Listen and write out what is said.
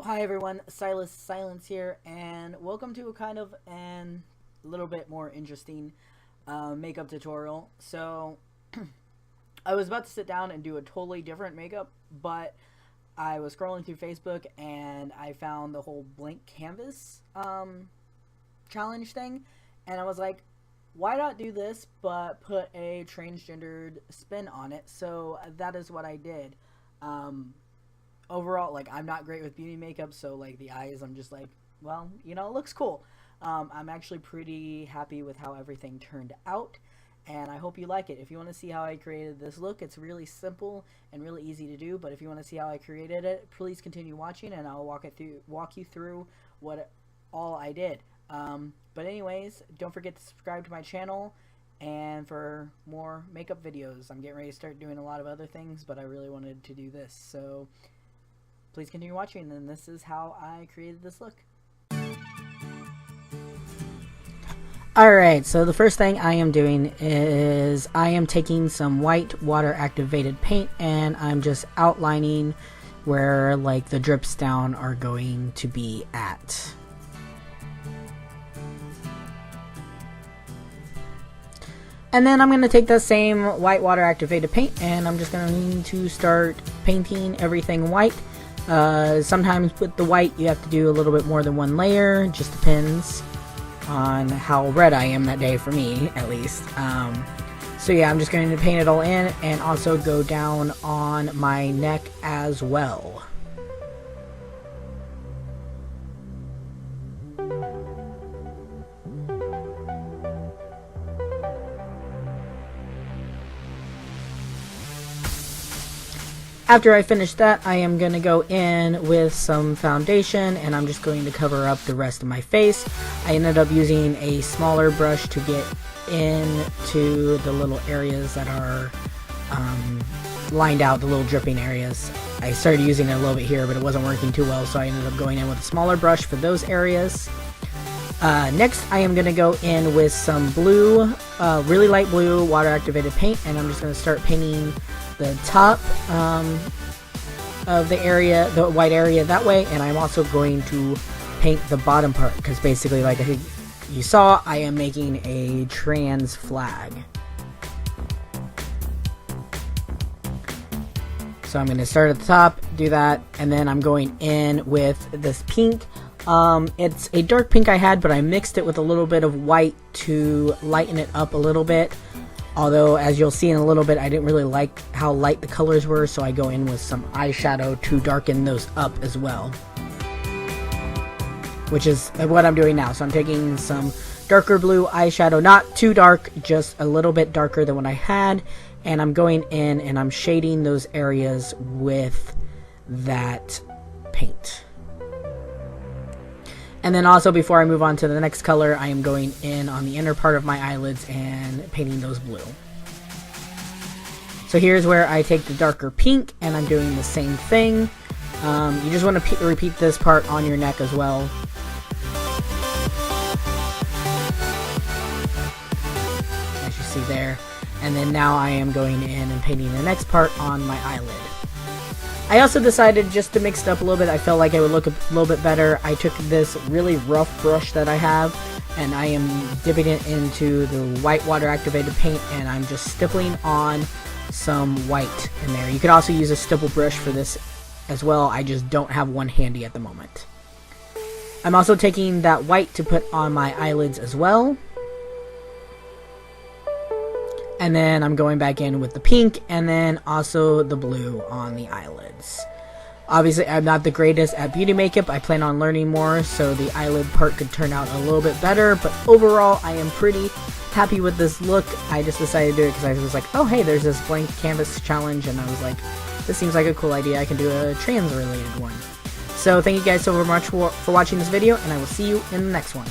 Oh, hi everyone, Silas Silence here, and welcome to a kind of an little bit more interesting makeup tutorial. So, I was about to sit down and do a totally different makeup, but I was scrolling through Facebook and I found the whole blank canvas challenge thing, and I was like, why not do this but put a transgendered spin on it? So that is what I did. Overall, like, I'm not great with beauty makeup, so like the eyes, I'm just like, well, you know, it looks cool. I'm actually pretty happy with how everything turned out, and I hope you like it. If you want to see how I created this look, it's really simple and really easy to do, but if you want to see how I created it, please continue watching and I'll walk you through what all I did. But anyways, don't forget to subscribe to my channel and for more makeup videos. I'm getting ready to start doing a lot of other things, but I really wanted to do this, so please continue watching, and this is how I created this look. Alright, so the first thing I am doing is I am taking some white water activated paint and I'm just outlining where like the drips down are going to be at. And then I'm going to take the same white water activated paint and I'm just going to start painting everything white. Sometimes with the white you have to do a little bit more than one layer, it just depends on how red I am that day, for me at least. So yeah, I'm just going to paint it all in and also go down on my neck as well. After I finish that, I am going to go in with some foundation and I'm just going to cover up the rest of my face. I ended up using a smaller brush to get into the little areas that are lined out, the little dripping areas. I started using it a little bit here, but it wasn't working too well, so I ended up going in with a smaller brush for those areas. Next, I am going to go in with some blue, really light blue water activated paint, and I'm just going to start painting the top of the area, the white area that way, and I'm also going to paint the bottom part because basically, like you saw, I am making a trans flag. So I'm going to start at the top, do that, and then I'm going in with this pink. It's a dark pink I had, but I mixed it with a little bit of white to lighten it up a little bit. Although, as you'll see in a little bit, I didn't really like how light the colors were, so I go in with some eyeshadow to darken those up as well. Which is what I'm doing now. So I'm taking some darker blue eyeshadow, not too dark, just a little bit darker than what I had. And I'm going in and I'm shading those areas with that paint. And then also, before I move on to the next color, I am going in on the inner part of my eyelids and painting those blue. So here's where I take the darker pink and I'm doing the same thing. You just want to repeat this part on your neck as well. As you see there. And then now I am going in and painting the next part on my eyelid. I also decided just to mix it up a little bit. I felt like it would look a little bit better. I took this really rough brush that I have and I am dipping it into the white water activated paint and I'm just stippling on some white in there. You could also use a stipple brush for this as well. I just don't have one handy at the moment. I'm also taking that white to put on my eyelids as well. And then I'm going back in with the pink and then also the blue on the eyelids. Obviously, I'm not the greatest at beauty makeup. I plan on learning more, so the eyelid part could turn out a little bit better. But overall, I am pretty happy with this look. I just decided to do it because I was like, oh hey, there's this blank canvas challenge. And I was like, this seems like a cool idea. I can do a trans-related one. So thank you guys so much for watching this video, and I will see you in the next one.